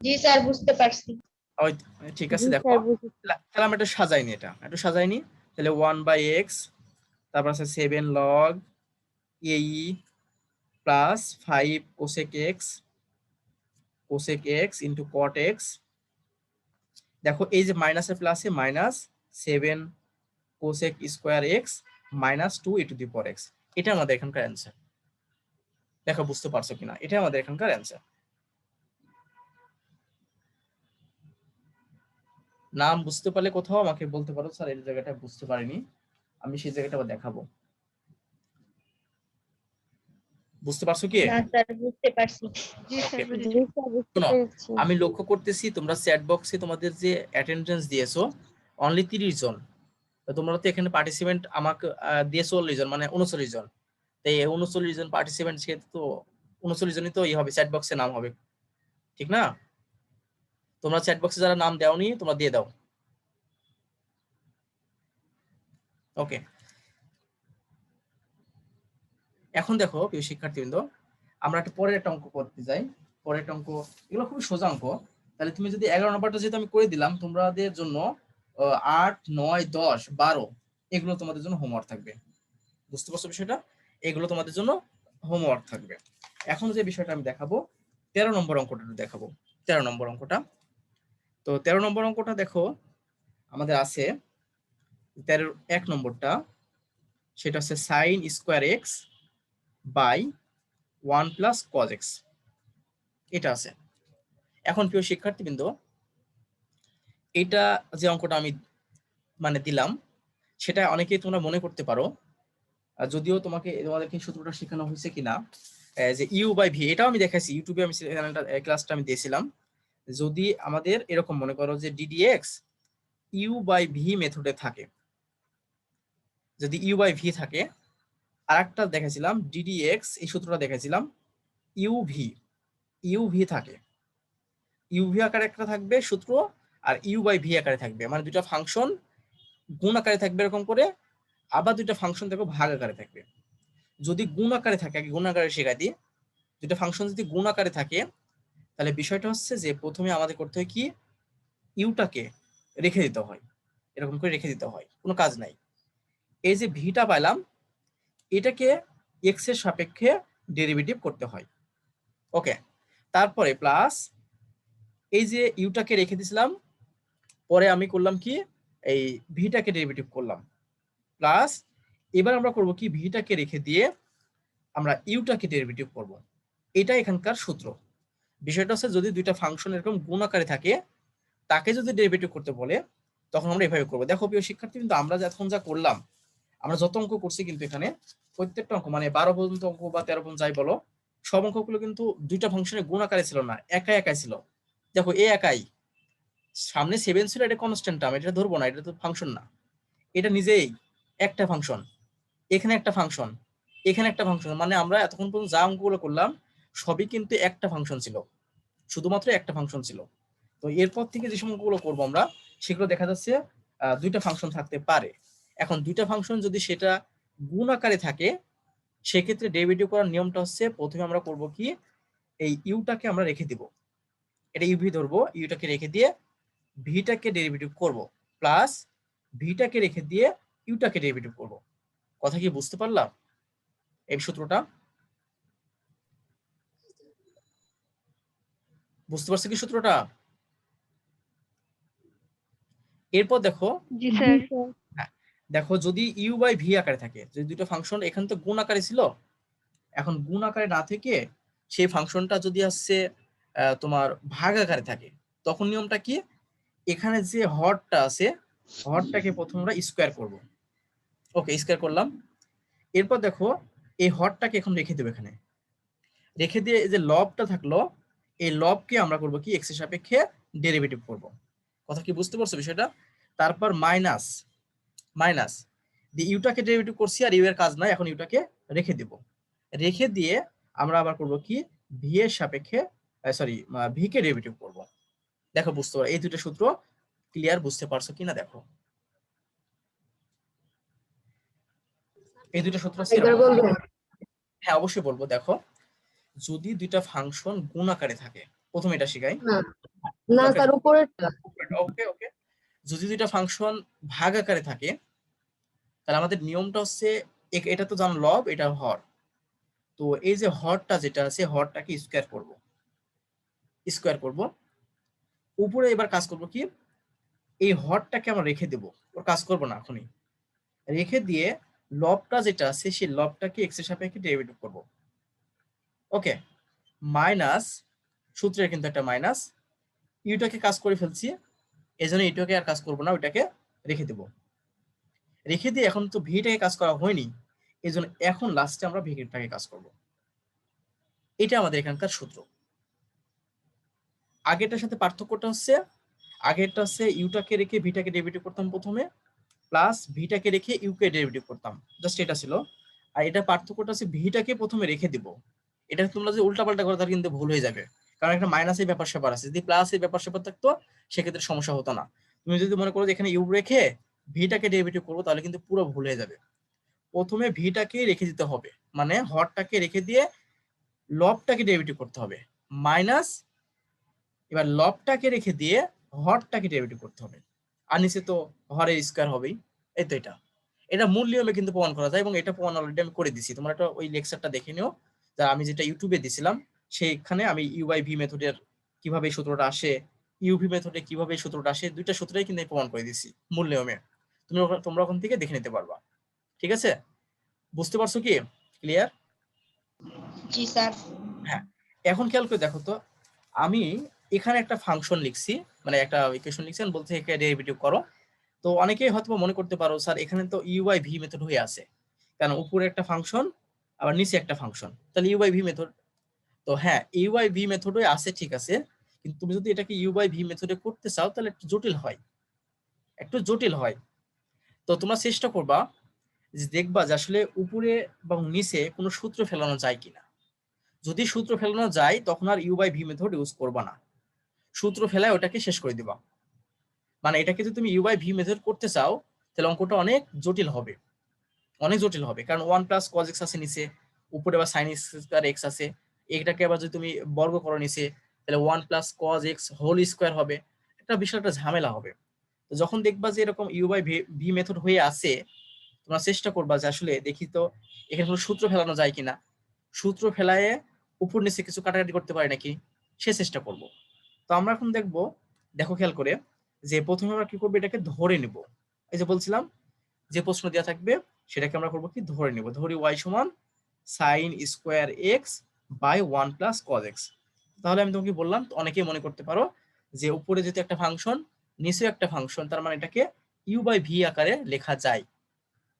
জি স্যার বুঝতে পারছি। ওই ঠিক আছে জি দেখো, স্যার বুঝেছি। তাহলে আমরা একটু সাজাইনি, এটা একটু সাজাইনি, তাহলে 1/x, তারপর আছে 7 log এই plus 5 cosec x into cot x, দেখো এই যে মাইনাসের প্লাসে minus 7 cosec square x minus 2 E to the power x, এটা আমাদের এখানকার অ্যান্সার। দেখো বুঝতে পারছো কিনা, এটা আমাদের এখানকার অ্যান্সার। নাম বুঝতে পারলে কোথাও আমাকে বলতে পারো স্যার এই জায়গাটা বুঝতে পারিনি, আমি সেই জায়গাটা আবার দেখাবো, বুঝতে পারছো কি? না স্যার বুঝতে পারছি। জি ওকে, স্যার বুঝেছি। জি স্যার বুঝতে শোনো পেরেছি। আমি লক্ষ্য করতেছি তোমরা চ্যাট বক্সে তোমাদের যে অ্যাটেন্ডেন্স দিয়েছো অনলি 30 জন, তো তোমরা তো এখানে পার্টিসিপেন্ট আমাকে দিয়েছো 40 জন, মানে 39 জন, তাই এই 39 জন পার্টিসিপেন্ট সে তো 39 জনই তো ই হবে, চ্যাট বক্সে নাম হবে, ঠিক না? তোমরা চ্যাট বক্সে যারা নাম দেওনি তোমরা দিয়ে দাও। ওকে, এখন দেখো প্রিয় শিক্ষার্থীবৃন্দ আমরা একটা পরের একটা অঙ্ক করতে যাই, পরের অঙ্ক, এগুলো খুবই সোজা অঙ্ক। তাহলে তুমি যদি 11 নম্বরটা যেহেতু আমি করে দিলাম, তোমাদের জন্য 8, 9, 10, 12 এগুলো তোমাদের জন্য হোমওয়ার্ক থাকবে। বুঝতে পারছো বিষয়টা? এগুলো তোমাদের জন্য হোমওয়ার্ক থাকবে। এখন যে বিষয়টা আমি দেখাবো 13 নম্বর অঙ্কটা দেখাবো। 13 নম্বর অঙ্কটা, তো 13 নম্বর অঙ্কটা দেখো আমাদের আছে 13 1 নম্বরটা, সেটা হচ্ছে sin square x by 1 plus cos x, এটা আছে। এখন প্রিয় শিক্ষার্থীবৃন্দ, এটা যে অঙ্কটা আমি মানে দিলাম, সেটা অনেকেই তোমরা মনে করতে পারো, যদিও তোমাদেরকে সূত্রটা শেখানো হয়েছে কিনা, যে ইউ বাই ভি, এটাও আমি দেখাইছি ইউটিউবে, আমি ক্লাসটা আমি দিয়েছিলাম। যদি আমাদের এরকম মনে করো যে ডিডিএক্স ইউ বাই ভি মেথডে থাকে, যদি ইউ বাই ভি থাকে, আর একটা দেখাইছিলাম ডিডিএক্স, এই সূত্রটা দেখাইছিলাম ইউভি থাকে, ইউভি আকারে একটা থাকবে সূত্র, আর ইউ বাই ভি আকারে থাকবে, মানে দুইটা ফাংশন গুণ আকারে থাকবে এরকম করে, আবার দুইটা ফাংশন দেখো ভাগ আকারে থাকবে। যদি গুণ আকারে থাকে, আগে গুণ আকারে শেখা দিই, দুইটা ফাংশন যদি গুণ আকারে থাকে, তাহলে বিষয়টা হচ্ছে যে প্রথমে আমাদের করতে হয় কি, ইউটাকে রেখে দিতে হয়, এরকম করে রেখে দিতে হয়, কোনো কাজ নাই। এই যে ভিটা পাইলাম, এটাকে এক্স এর সাপেক্ষে ডেরিভেটিভ করতে হয়। ওকে, তারপরে প্লাস এই যে ইউটাকে রেখে দিছিলাম, পরে আমি করলাম কি, এই ভিটাকে ডেরিভেটিভ করলাম, প্লাস এবার আমরা করব কি, ভিটাকে রেখে দিয়ে আমরা ইউটাকে ডেরিভেটিভ করব। এটা এখানকার সূত্র। বিষয়টা হচ্ছে যদি দুইটা ফাংশন এরকম গুণ আকারে থাকে, তাকে যদি ডেরিভেটিভ করতে বলে, তখন আমরা এভাবে করবো। দেখো প্রিয় শিক্ষার্থী, কিন্তু আমরা এখন যা করলাম, আমরা যত অঙ্ক করছি কিন্তু এখানে প্রত্যেকটা অঙ্ক, মানে 12 পর্যন্ত অঙ্ক বা 13 পর্যন্ত যাই বলো, সব অঙ্কগুলো কিন্তু দুইটা ফাংশনের গুণ আকারে ছিল না, একাই একাই ছিল। দেখো এ একাই, সামনে 7 ছিল, এটা কনস্ট্যান্ট টার্ম, এটা ধরবো না, এটা তো ফাংশন না, এটা নিজেই একটা ফাংশন, এখানে একটা ফাংশন, এখানে একটা ফাংশন, মানে আমরা এতক্ষণ পর্যন্ত যা অঙ্কগুলো করলাম সবই কিন্তু একটা ফাংশন ছিল, শুধুমাত্র একটা ফাংশন ছিল। তো এরপর থেকে যে অঙ্কগুলো করবো আমরা, সেগুলো দেখা যাচ্ছে দুইটা ফাংশন থাকতে পারে। এখন দুইটা ফাংশন যদি সেটা গুণ আকারে থাকে, সেক্ষেত্রে ডেরিভেটিভ করার নিয়মটা হচ্ছে, প্রথমে আমরা করব কি, এই ইউটাকে আমরা রেখে দিব, এটা ইউভি ধরবো, ইউটাকে রেখে দিয়ে ভিটাকে ডেরিভেটিভ করব, প্লাস ভিটাকে রেখে দিয়ে ইউটাকে ডেরিভেটিভ করব। কথা কি বুঝতে পারলাম এই সূত্রটা? বুঝতে পারছো কি সূত্রটা? এরপর দেখো, জি জি স্যার। স্যার। দেখো যদি ইউ বাই ভি আকারে থাকে, যদি দুটো ফাংশন এখানে তো গুণ আকারে ছিল, এখন গুণ আকারে না থেকে সেই ফাংশনটা যদি আসছে তোমার ভাগ আকারে থাকে, তখন নিয়মটা কি, এখানে যে হরটা আছে, হরটাকে প্রথমে আমরা স্কোয়ার করব। ওকে, স্কোয়ার করলাম। এরপর দেখো এই হরটাকে এখন রেখে দেবো, এখানে রেখে দিয়ে এই যে লবটা থাকলো, এই লবকে আমরা করব কি, এক্স এর সাপেক্ষে ডেরিভেটিভ করব। কথা কি বুঝতে পারছো বিষয়টা? তারপর মাইনাস, মাইনাস দিয়ে ইউটাকে ডেরিভেটিভ করছি, আর ইউ এর কাজ নাই, এখন ইউটাকে রেখে দিব। রেখে দিয়ে আমরা আবার করব কি, ভি এর সাপেক্ষে, সরি, ভি কে ডেরিভেটিভ করব। দেখো বুঝতে পারো এই দুটো সূত্র ক্লিয়ার, বুঝতে পারছো কিনা দেখো, এই দুটো সূত্র একবার সেরকম। বলবেন? হ্যাঁ অবশ্যই বলবো। দেখো যদি দুইটা ফাংশন গুণ আকারে থাকে, প্রথমে এটা শিখাই, না গুণ না আকারে, স্যার, উপরেরটা। ওকে ওকে, যদি দুইটা ফাংশন ভাগ আকারে থাকে, তাহলে আমাদের নিয়মটা হচ্ছে, এটা তো জানো লব, এটা হর, তো এই যে হরটা যেটা আছে, হরটাকে স্কোয়ার করব, স্কোয়ার করব। উপরে এবার কাজ করব কি, এই হরটাকে আমরা রেখে দেব, ওর কাজ করব না এখনই, রেখে দিয়ে লবটা যেটা আছে সেই লবটাকে এক্স এর সাপেক্ষে ডেরিভেটিভ করব। ওকে, মাইনাস, সূত্রের কিন্তু একটা মাইনাস, ইউটাকে কাজ করে ফেলছি, এই জন্য ইউটাকে আর কাজ করব না, ওইটাকে রেখে দেব। রেখে দিয়ে এখন তো ভিটাকে কাজ করা হয়নি, এই জন্য এখন লাস্টে আমরা ভিটাকে কাজ করব। এটা আমাদের এখানকার সূত্র। আগেরটার সাথে পার্থক্যটা হচ্ছে, আগেরটা হচ্ছে ইউটাকে রেখে ভিটাকে ডেরিভেটিভ করতাম প্রথমে, প্লাস ভিটাকে রেখে ইউকে ডেরিভেটিভ করতাম, জাস্ট এটা ছিল। আর এটা পার্থক্যটা হচ্ছে, ভিটাকে প্রথমে রেখে দিব। এটা তোমরা যদি উল্টাপাল্টা করো তাহলে কিন্তু ভুল হয়ে যাবে, কারণ একটা মাইনাসের ব্যাপার স্যাপার আছে, যদি প্লাসের ব্যাপার স্যাপার থাকতো সেক্ষেত্রে সমস্যা হতো না। তুমি যদি মনে করো যে এখানে ইউ রেখে ভিটাকে ডেরিভেটিভ করবো, তাহলে কিন্তু পুরো ভুল হয়ে যাবে। প্রথমে ভিটাকে রেখে দিতে হবে, মানে হরটাকে রেখে দিয়ে লবটাকে ডেরিভেটিভ করতে হবে, মাইনাস, এবার লবটাকে রেখে দিয়ে হরটাকে ডেরিভেটিভ করতে হবে, আর নিচে তো হরের স্কয়ার হবেই। এই তো এটা মূল নিয়মে কিন্তু প্রমাণ করা যায়, এবং এটা প্রমাণ অলরেডি আমি করে দিছি। তোমরা একটা ওই লেকচারটা দেখে নিও, যা আমি যেটা ইউটিউবে দিছিলাম, সেইখানে আমি ইউআইভি মেথডের কিভাবে এই সূত্রটা আসে, ইউভি মেথডে কিভাবে এই সূত্রটা আসে, দুইটা সূত্রই কিন্তু আমি প্রমাণ করে দিছি মূল নিয়মে। তোমরা ওখান থেকে দেখে নিতে পারবা। ঠিক আছে, বুঝতে পারছো কি? ক্লিয়ার? জি স্যার। হ্যাঁ, এখন খেয়াল করে দেখো তো, আমি এখানে একটা ফাংশন লিখছি, মানে একটা ইকুয়েশন লিখছি, আমি বলতে একে ডেরিভেটিভ করো। তো অনেকেই হয়তো মনে করতে পারো স্যার এখানে তো ইউআই ভি মেথড হয়ে আছে, কারণ উপরে একটা ফাংশন আবার নিচে একটা ফাংশন, তাহলে ইউআই ভি মেথড। তো হ্যাঁ, ইউআই ভি মেথডই আছে, ঠিক আছে, কিন্তু তুমি যদি এটাকে ইউআই ভি মেথডে করতে চাও তাহলে একটু জটিল হয়, একটু জটিল হয়। তো তোমরা চেষ্টা করবা যে দেখবা যে আসলে উপরে এবং নিচে কোনো সূত্র ফেলানো যায় কিনা। যদি সূত্র ফেলানো যায় তখন আর u by v method use করবা না, সূত্র ফেলায় ওটাকে শেষ করে দিবা। মানে এটাকে যদি তুমি ইউ বাই ভি মেথড করতে চাও তাহলে অঙ্কটা অনেক জটিল হবে, অনেক জটিল হবে, কারণ 1 + cos x আছে নিচে, উপরে আবার sin স্কয়ার x আছে, এটাকে আবার যদি তুমি বর্গ করো নিচে, তাহলে 1 + cos x হোল স্কয়ার হবে, একটা বিশাল একটা ঝামেলা হবে। তো যখন দেখবা যে এরকম ইউ বাই ভি মেথড হয়ে আছে, তোমরা চেষ্টা করবা যে আসলে দেখি তো এখানে কোনো সূত্র ফেলানো যায় কিনা, সূত্র ফেলায় উপর নিচে কিছু কাটাকাটি করতে পারে নাকি, সে চেষ্টা করব। তো আমরা এখন দেখবো, দেখো খেয়াল করে, যে প্রথমে আমরা কি করবো, এটাকে ধরে নিব। এই যে বলছিলাম যে প্রশ্ন দেওয়া থাকবে সেটাকে আমরা করবো কি, ধরে নিব। ধরি y সমান sin square x by 1 + cos x। তাহলে আমি তোমাকে বললাম, অনেকেই মনে করতে পারো যে উপরে যেহেতু একটা ফাংশন নিচে একটা ফাংশন, তার মানে এটাকে ইউ বাই ভি আকারে লেখা যায়,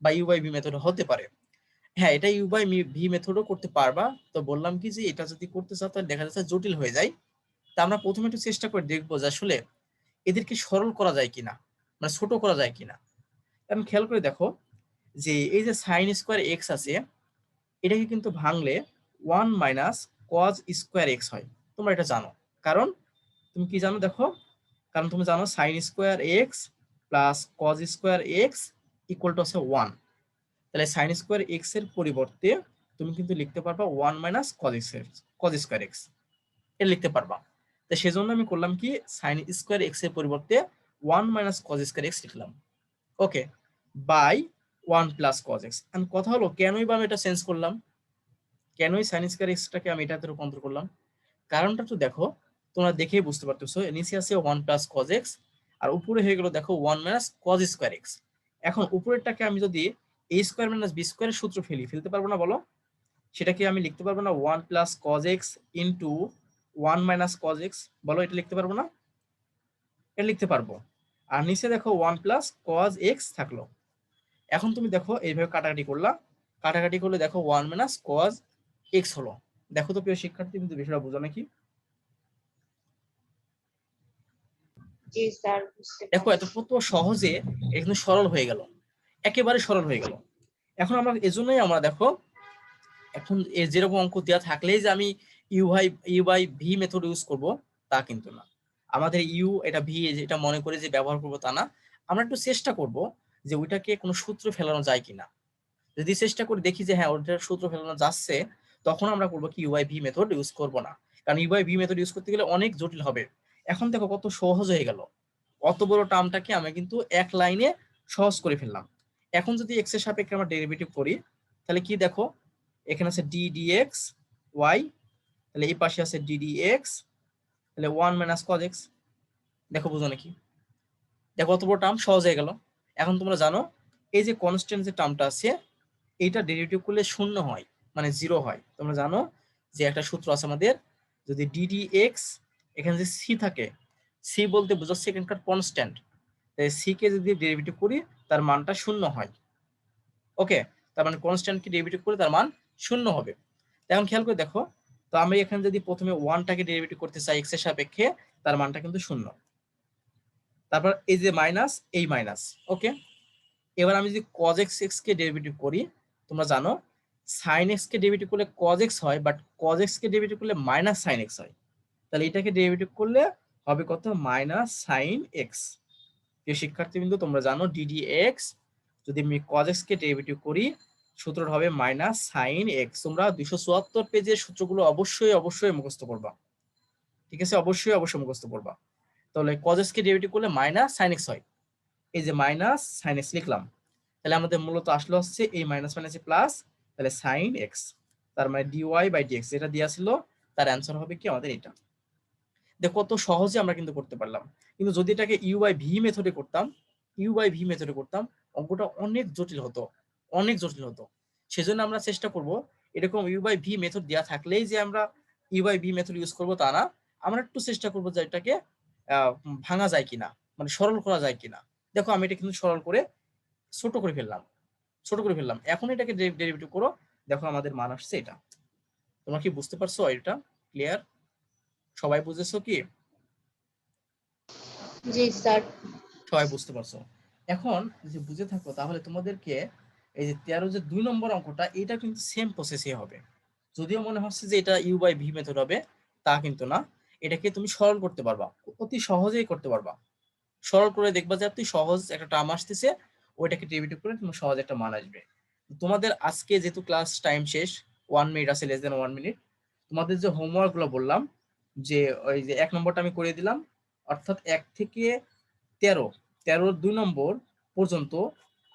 বা ইউ বাই ভি মেথড হতে পারে। হ্যাঁ, এটা ইউ বাই ভি মেথডও করতে পারবা। তো বললাম কি যে এটা যদি করতে চাও তাহলে দেখা যাচ্ছে জটিল হয়ে যায়। তা আমরা প্রথমে একটু চেষ্টা করে দেখবো যে আসলে এদেরকে সরল করা যায় কিনা, মানে ছোট করা যায় কিনা। কারণ খেয়াল করে দেখো যে এই যে সাইন স্কোয়ার এক্স আছে, এটাকে কিন্তু ভাঙলে 1 - cos স্কোয়ার এক্স হয়। তোমরা এটা জানো, কারণ তুমি কি জানো দেখো, কারণ তুমি জানো sine square x plus cos square x equal to আছে 1। তাহলে সাইন স্কোয়ার এক্স এর পরিবর্তে তুমি কিন্তু লিখতে পারবা 1 - cos স্কোয়ার এক্স, এটা লিখতে পারবা। তো সেজন্য আমি করলাম কি, সাইন স্কোয়ার এক্স এর পরিবর্তে 1 - cos স্কোয়ার এক্স লিখলাম। ওকে, বাই 1 + cos x। এন্ড কথা হলো কেনই বা আমি এটা চেঞ্জ করলাম, কেনই সাইন স্কয়ার এক্সটাকে আমি এটাতে রূপান্তর করলাম, কারণটা তো দেখো, তোমরা দেখেই বুঝতে পারতেছো, নিচে আছে 1 + cos x আর উপরে হয়ে গেল দেখো 1 - cos স্কয়ার x। এখন উপরেরটাকে আমি যদি a স্কয়ার - b স্কয়ারের সূত্র ফেলতে পারবো না বলো? সেটাকে আমি লিখতে পারবো না 1 + cos x into 1 - cos x, বলো এটা লিখতে পারবো না? এটা লিখতে পারবো। আর নিচে দেখো 1 + cos x থাকলো। এখন তুমি দেখো এইভাবে কাটাকাটি করলা, কাটাকাটি করলে দেখো 1 - cos x হলো। দেখো তো প্রিয় শিক্ষার্থী, কিন্তু বিষয়টা বোঝো নাকি? জি স্যার, বুঝতে দেখো এত পারছি। কত সহজে এটা কিন্তু সরল হয়ে গেল, একেবারে সরল হয়ে গেল। এখন আমরা এজন্যই আমরা দেখো, এখন যেরকম অঙ্ক দেওয়া থাকলেই যে আমি u by v method use করব তা কিন্তু না। আমাদের ইউ এটা ভি এটা মনে করে যে ব্যবহার করব তা না, আমরা একটু চেষ্টা করব যে ওইটাকে কোনো সূত্র ফেলানো যায় কিনা। যদি চেষ্টা করে দেখি যে হ্যাঁ ওটার সূত্র ফেলানো যাচ্ছে, তখন আমরা করবো কি ইউআই ভি মেথড ইউজ করবো না, কারণ ইউআই ভি মেথড ইউজ করতে গেলে অনেক জটিল হবে। এখন দেখো কত সহজ হয়ে গেল, অত বড় টার্মটাকে আমরা কিন্তু এক লাইনে সহজ করে ফেললাম। এখন যদি এক্স এর সাপেক্ষে আমরা ডেরিভেটিভ করি, তাহলে কি দেখো, এখানে আছে ডি ডি এক্স ওয়াই, তাহলে এই পাশে আছে ডি ডি এক্স, তাহলে 1 - cos x। দেখো বুঝো নাকি? দেখো অত বড় টার্ম সহজ হয়ে গেল। এখন তোমরা জানো এই যে কনস্ট্যান্ট যে টার্মটা আছে, এইটা ডেরিভেটিভ করলে শূন্য হয়, মানে 0 হয়। তোমরা জানো যে একটা সূত্র আছে আমাদের, যদি ডিডি এক্স এখানে যে সি থাকে, সি বলতে বোঝাচ্ছে এখানকার কনস্ট্যান্ট, তাই সি কে যদি ডেরিভেটিভ করি তার মানটা 0 হয়। ওকে, তার মানে কনস্ট্যান্টকে ডেরিভেটিভ করে তার মান 0 হবে। এখন খেয়াল করে দেখো, তো আমি এখানে যদি প্রথমে 1টাকে ডেরিভেটিভ করতে চাই এক্স এর সাপেক্ষে, তার মানটা কিন্তু 0। তারপর এই যে মাইনাস, এই মাইনাস। ওকে, এবার আমি যদি cos x কে ডেরিভেটিভ করি, তোমরা জানো sin x কে ডেরিভেটিভ করলে cos x হয়, but cos x K derivative করলে মাইনাস sin x হয়। তাহলে এটাকে ডেরিভেটিভ করলে হবে কত, মাইনাস sin x। প্রিয় শিক্ষার্থীবৃন্দ, তোমরা জানো ddx যদি আমি cos x কে ডেরিভেটিভ করি, সূত্রটা হবে মাইনাস sin x। তোমরা 274 পেজের সূত্রগুলো অবশ্যই অবশ্যই মুখস্থ করবা। ঠিক আছে, অবশ্যই অবশ্যই মুখস্থ করবা। তাহলে cos x কে ডেরিভেটিভ করলে মাইনাস sin x হয়, এই যে মাইনাস sin x লিখলাম, তাহলে আমাদের মূলত আসলে হচ্ছে এই মাইনাস মাইনাসে প্লাস, তাহলে sin x, তার মানে dy বাই dx যেটা দেওয়া ছিল তার অ্যান্সার হবে কি আমাদের এটা। দেখো কত সহজে আমরা কিন্তু করতে পারলাম। কিন্তু যদি এটাকে ইউ বাই ভি মেথডে করতাম, অঙ্কটা অনেক জটিল হতো, অনেক জটিল হতো। সেজন্য আমরা চেষ্টা করব এরকম ইউ বাই ভি মেথড দেওয়া থাকলেই যে আমরা u by v method use করবো তা না, আমরা একটু চেষ্টা করবো যে এটাকে ভাঙা যায় কিনা, মানে সরল করা যায় কিনা। দেখো আমি এটা কিন্তু সরল করে ছোট করে ফেললাম, এখন এটাকে ডেরিভেটিভ করো, দেখো আমাদের মান আসছে এটা। তোমরা কি বুঝতে পারছো? এটা ক্লিয়ার? সবাই বুঝেছো কি? জি স্যার। সবাই বুঝতে পারছো? এখন যদি বুঝে থাকো তাহলে তোমাদেরকে এই যে 13 যে 2 নম্বর অঙ্কটা, এটা কিন্তু সেম প্রসেসই হবে। যদিও মনে হচ্ছে যে এটা ইউ বাই ভি মেথড হবে, তা কিন্তু না। এটাকে তুমি সরল করতে পারবা, অতি সহজেই করতে পারবা। সরল করে দেখবা যে তুই সহজ একটা টার্ম আসতেছে, ওইটাকে ডেরিভেটিভ করে তুমি সহজ একটা মান আসবে। তোমাদের আজকে যেহেতু ক্লাস টাইম শেষ, 1 মিনিট আছে, লেস দেন 1 মিনিট, তোমাদের যে হোমওয়ার্ক গুলো বললাম, যে ওই যে 1 নম্বরটা আমি করে দিলাম, অর্থাৎ 1 থেকে 13 2 নম্বর পর্যন্ত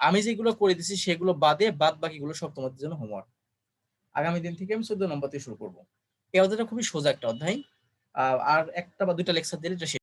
আমি যেগুলো করে দিছি সেগুলো বাদে বাদ বাকিগুলো সব তোমাদের জন্য হোমওয়ার্ক। আগামী দিন থেকে আমি 14 নম্বর থেকে শুরু করবো। এই অধ্যায়টা খুবই সোজা একটা অধ্যায়, আর একটা বা দুইটা লেকচার দিলে এটা শেষ।